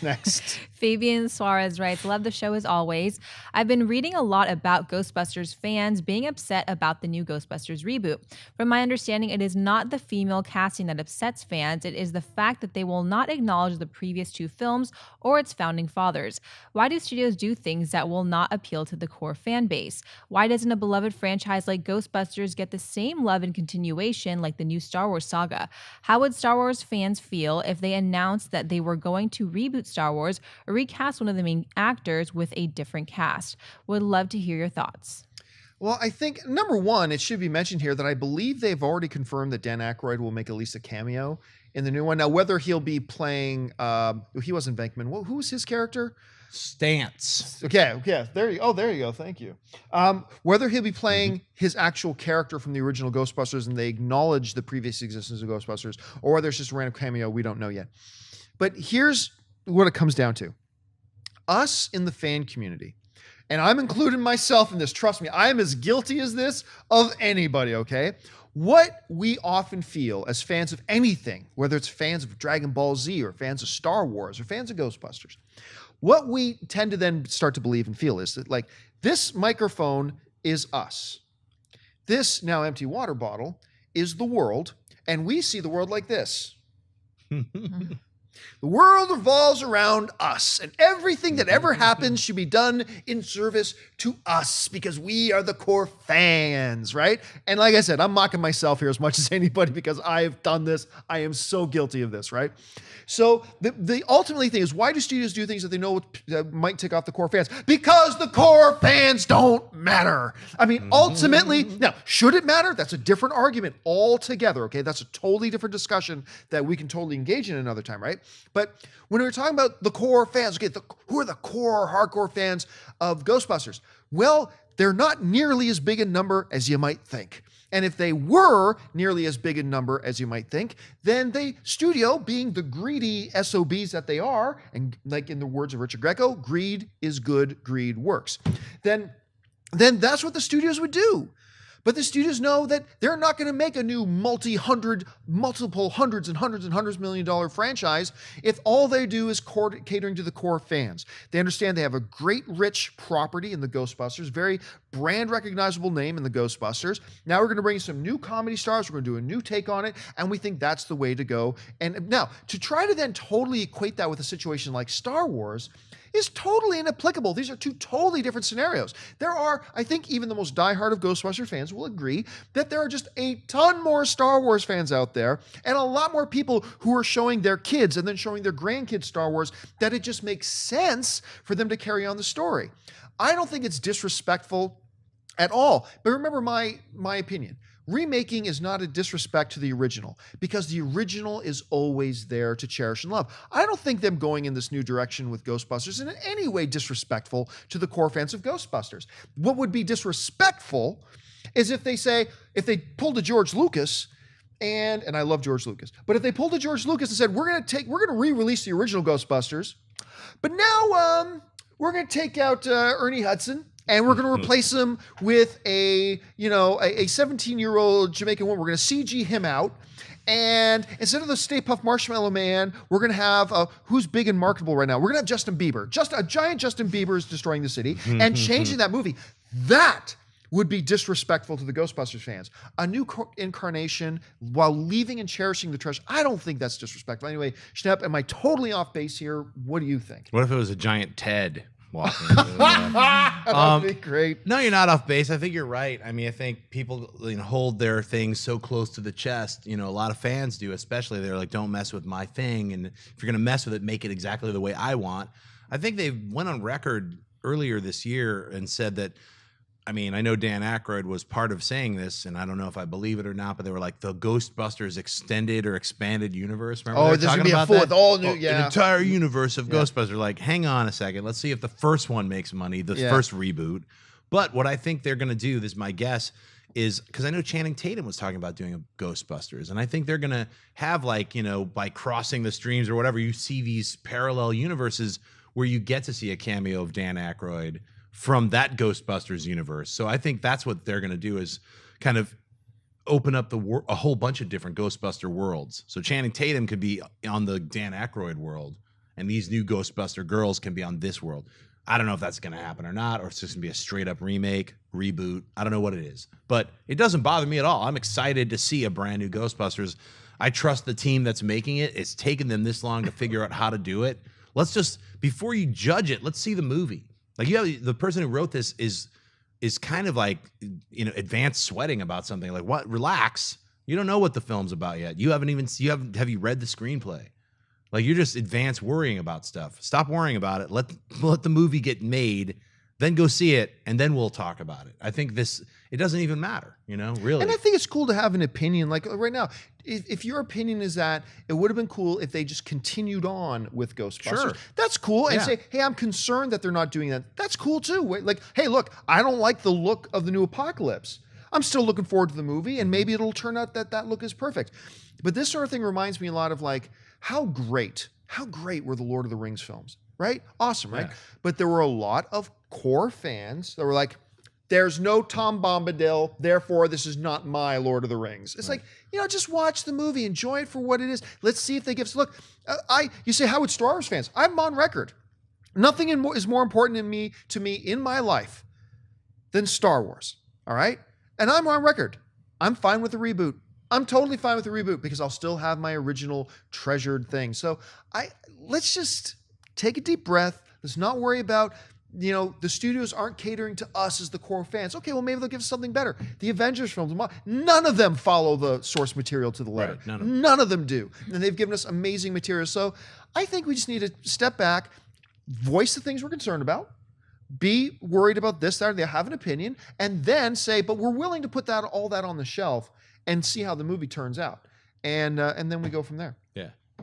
Next. Fabian Suarez writes, love the show as always. I've been reading a lot about Ghostbusters fans being upset about the new Ghostbusters reboot. From my understanding, it is not the female casting that upsets fans. It is the fact that they will not acknowledge the previous two films or its founding fathers. Why do studios do things that will not appeal to the core fan base? Why doesn't a beloved franchise like Ghostbusters get the same love and continuation like the new Star Wars saga? How would Star Wars fans feel if they announced that they were going to reboot Star Wars or recast one of the main actors with a different cast? Would love to hear your thoughts. Well, I think, number one, it should be mentioned here that I believe they've already confirmed that Dan Aykroyd will make at least a cameo in the new one. Now, whether he'll be playing, he wasn't Venkman. Who was his character? Stance. Okay. There you go. Thank you. Whether he'll be playing his actual character from the original Ghostbusters and they acknowledge the previous existence of Ghostbusters, or whether it's just a random cameo, we don't know yet. But here's what it comes down to. Us in the fan community, and I'm including myself in this, trust me, I am as guilty as this of anybody, okay? What we often feel as fans of anything, whether it's fans of Dragon Ball Z or fans of Star Wars or fans of Ghostbusters, what we tend to then start to believe and feel is that, like, this microphone is us. This now empty water bottle is the world, and we see the world like this. The world revolves around us, and everything that ever happens should be done in service to us because we are the core fans, right? And like I said, I'm mocking myself here as much as anybody because I've done this. I am so guilty of this, right? So the ultimately thing is, why do studios do things that they know might tick off the core fans? Because the core fans don't matter. I mean, ultimately, now, should it matter? That's a different argument altogether, okay? That's a totally different discussion that we can totally engage in another time, right? But when we're talking about the core fans, okay, who are the core hardcore fans of Ghostbusters? Well, they're not nearly as big a number as you might think. And if they were nearly as big a number as you might think, then the studio, being the greedy SOBs that they are, and like in the words of Richard Greco, greed is good, greed works, then that's what the studios would do. But the studios know that they're not going to make a new multiple hundreds and hundreds million dollar franchise if all they do is catering to the core fans. They understand they have a great, rich property in the Ghostbusters, very brand recognizable name in the Ghostbusters. Now we're going to bring some new comedy stars. We're going to do a new take on it, and we think that's the way to go. And now, to try to then totally equate that with a situation like Star Wars is totally inapplicable. These are two totally different scenarios. There are, I think even the most diehard of Ghostbusters fans will agree that there are just a ton more Star Wars fans out there and a lot more people who are showing their kids and then showing their grandkids Star Wars, that it just makes sense for them to carry on the story. I don't think it's disrespectful at all. But remember my opinion. Remaking is not a disrespect to the original because the original is always there to cherish and love. I don't think them going in this new direction with Ghostbusters is in any way disrespectful to the core fans of Ghostbusters. What would be disrespectful is if they pulled a George Lucas, and I love George Lucas, but if they pulled a George Lucas and said, we're going to re-release the original Ghostbusters, but now we're going to take out Ernie Hudson, and we're going to replace him with a 17-year-old Jamaican woman. We're going to CG him out. And instead of the Stay Puft Marshmallow Man, we're going to have, who's big and marketable right now? We're going to have Justin Bieber. Just a giant Justin Bieber is destroying the city and changing that movie. That would be disrespectful to the Ghostbusters fans. A new incarnation while leaving and cherishing the treasure. I don't think that's disrespectful. Anyway, Schnepp, am I totally off base here? What do you think? What if it was a giant Ted walking? That would be great. No, you're not off base. I think you're right. I mean, I think people hold their things so close to the chest. A lot of fans do, especially. They're like, don't mess with my thing. And if you're going to mess with it, make it exactly the way I want. I think they went on record earlier this year and said that, I mean, I know Dan Aykroyd was part of saying this, and I don't know if I believe it or not, but they were like the Ghostbusters extended or expanded universe. Remember this is going to be a fourth, all new, an entire universe of Ghostbusters. Like, hang on a second. Let's see if the first one makes money, the first reboot. But what I think they're going to do, this is my guess, is because I know Channing Tatum was talking about doing a Ghostbusters, and I think they're going to have, like, by crossing the streams or whatever, you see these parallel universes where you get to see a cameo of Dan Aykroyd from that Ghostbusters universe. So I think that's what they're going to do, is kind of open up a whole bunch of different Ghostbuster worlds. So Channing Tatum could be on the Dan Aykroyd world, and these new Ghostbuster girls can be on this world. I don't know if that's going to happen or not, or it's just going to be a straight up remake, reboot. I don't know what it is, but it doesn't bother me at all. I'm excited to see a brand new Ghostbusters. I trust the team that's making it. It's taken them this long to figure out how to do it. Let's just, before you judge it, let's see the movie. Like, you have the person who wrote this is kind of like, you know, advanced sweating about something. Like, what? Relax. You don't know what the film's about yet. Have you read the screenplay? Like, you're just advanced worrying about stuff. Stop worrying about it. Let the movie get made, then go see it, and then we'll talk about it. I think it doesn't even matter, you know, really. And I think it's cool to have an opinion. Like right now, if your opinion is that it would have been cool if they just continued on with Ghostbusters, Sure. That's cool. And Yeah. say, hey, I'm concerned that they're not doing that. That's cool too. Like, hey, look, I don't like the look of the new Apocalypse. I'm still looking forward to the movie, and maybe it'll turn out that look is perfect. But this sort of thing reminds me a lot of like, how great were the Lord of the Rings films, right? Awesome, right? Yeah. But there were a lot of core fans that were like, there's no Tom Bombadil, therefore this is not my Lord of the Rings. It's like, you know, just watch the movie, enjoy it for what it is. Let's see if they give us, look, you say, how would Star Wars fans? I'm on record. Nothing is more important to me in my life than Star Wars, all right? And I'm on record. I'm fine with the reboot. I'm totally fine with the reboot because I'll still have my original treasured thing. So let's just take a deep breath. Let's not worry about, you know, the studios aren't catering to us as the core fans. Okay, well, maybe they'll give us something better. The Avengers films, none of them follow the source material to the letter. Right, none of them do. And they've given us amazing material. So I think we just need to step back, voice the things we're concerned about, be worried about this, that, or they have an opinion, and then say, but we're willing to put all that on the shelf and see how the movie turns out. And then we go from there. Yeah.